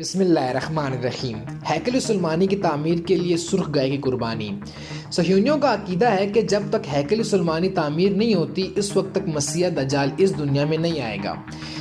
بسم اللہ الرحمن الرحیم۔ ہیکل سلیمانی کی تعمیر کے لیے سرخ گائے کی قربانی۔ صہیونیوں کا عقیدہ ہے کہ جب تک ہیکل سلیمانی تعمیر نہیں ہوتی اس وقت تک مسیح دجال اس دنیا میں نہیں آئے گا۔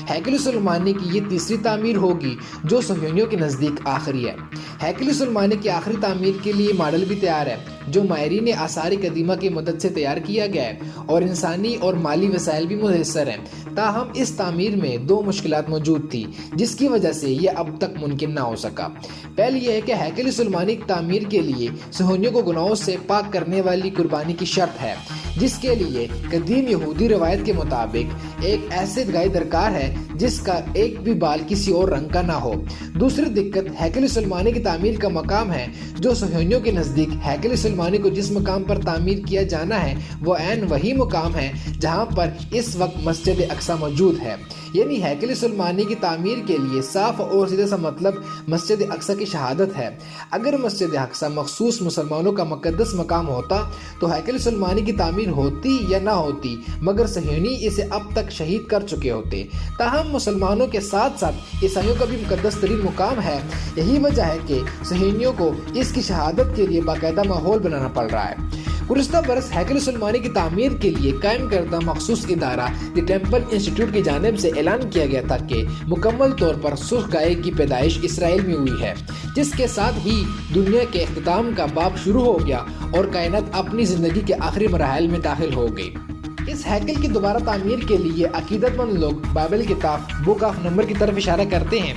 ہیکل سلیمانی کی یہ تیسری تعمیر ہوگی جو صہیونیوں کے نزدیک آخری ہے۔ ہیکل سلیمانی کی آخری تعمیر کے لیے ماڈل بھی تیار ہے جو ماہرین آثار قدیمہ کی مدد سے تیار کیا گیا ہے اور انسانی اور مالی وسائل بھی میسر ہیں۔ تاہم اس تعمیر میں دو مشکلات موجود تھی جس کی وجہ سے یہ اب تک ممکن نہ ہو سکا۔ پہلی یہ ہے کہ ہیکل سلیمانی کی تعمیر کے لیے صہیونیوں کو گناہوں سے پاک کرنے والی قربانی کی شرط ہے، جس کے لیے قدیم یہودی روایت کے مطابق ایک ایسے گائے درکار ہے جس کا ایک بھی بال کسی اور رنگ کا نہ ہو۔ دوسری دقت ہیکل سلیمانی کی تعمیر کا مقام ہے جو صہیونیوں کے نزدیک ہیکل سلیمانی کو جس مقام پر تعمیر کیا جانا ہے وہ عین وہی مقام ہے جہاں پر اس وقت مسجد اقصی موجود ہے۔ یعنی ہیکل سلیمانی کی تعمیر کے لیے صاف اور سیدھا سا مطلب مسجد اقصی کی شہادت ہے۔ اگر مسجد اقصی مخصوص مسلمانوں کا مقدس مقام ہوتا تو ہیکل سلیمانی کی تعمیر ہوتی یا نہ ہوتی، مگر صہیونی اسے اب تک شہید کر چکے ہوتے۔ تاہم مسلمانوں کے ساتھ ساتھ عیسائیوں کا بھی مقدس ترین مقام ہے۔ یہی وجہ ہے کہ صہیونیوں کو اس کی شہادت کے لیے باقاعدہ ماحول بنانا پڑ رہا ہے۔ گزشتہ برس ہیکل سلیمانی کی تعمیر کے لیے قائم کردہ مخصوص ادارہ دی ٹیمپل انسٹیٹیوٹ کی جانب سے اعلان کیا گیا تھا کہ مکمل طور پر سرخ گائے کی پیدائش اسرائیل میں ہوئی ہے، جس کے ساتھ ہی دنیا کے اختتام کا باب شروع ہو گیا اور کائنات اپنی زندگی کے آخری مراحل میں داخل ہو گئی۔ اس ہیکل کی دوبارہ تعمیر کے لیے عقیدت مند لوگ بائبل کتاب بک آف نمبر کی طرف اشارہ کرتے ہیں،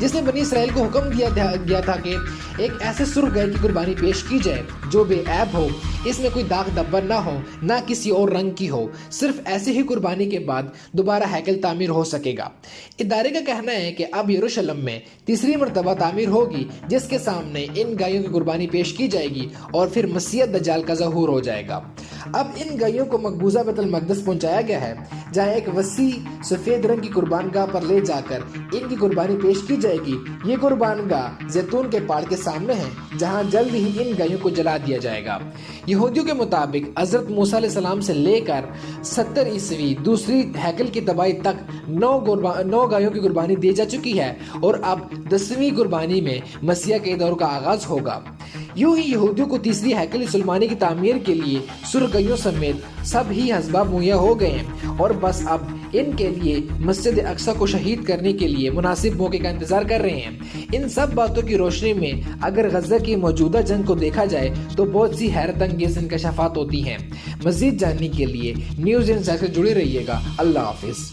جس نے بنی اسرائیل کو حکم دیا گیا تھا کہ ایک ایسے سرخ گائے کی قربانی پیش کی جائے جو بے عیب ہو، اس میں کوئی داغ دبر نہ ہو، نہ کسی اور رنگ کی ہو۔ صرف ایسے ہی قربانی کے بعد دوبارہ ہیکل تعمیر ہو سکے گا۔ ادارے کا کہنا ہے کہ اب یروشلم میں تیسری مرتبہ تعمیر ہوگی جس کے سامنے ان گائیوں کی قربانی پیش کی جائے گی اور پھر مسیح دجال کا ظہور ہو جائے گا۔ اب ان گائیوں کو مقبوضہ بیت المقدس پہنچایا گیا ہے جہاں ایک وسیع سفید رنگ کی قربان گاہ پر لے جا کر ان کی قربانی پیش کی جائے گی۔ یہ قربان گاہ زیتون کے پہاڑ کے سامنے ہے جہاں جلد ہی ان گائیوں کو جلا دیا جائے گا۔ یہودیوں کے مطابق حضرت موسیٰ علیہ السلام سے لے کر 70 عیسوی دوسری ہیکل کی تباہی تک 9 گائیوں کی قربانی دی جا چکی ہے اور اب 10ویں قربانی میں مسیح کے دور کا آغاز ہوگا۔ یوں ہی یہودیوں کو تیسری ہیکل سلیمانی کی تعمیر کے لیے سرخ گائیوں سمیت سب ہی اسباب مہیا ہو گئے ہیں اور بس اب ان کے لیے مسجد اقصی کو شہید کرنے کے لیے مناسب موقع کا انتظار کر رہے ہیں۔ ان سب باتوں کی روشنی میں اگر غزہ کی موجودہ جنگ کو دیکھا جائے تو بہت سی حیرت انگیز انکشافات ہوتی ہیں۔ مزید جاننے کے لیے نیوز انسائٹ سے جڑے رہیے گا۔ اللہ حافظ۔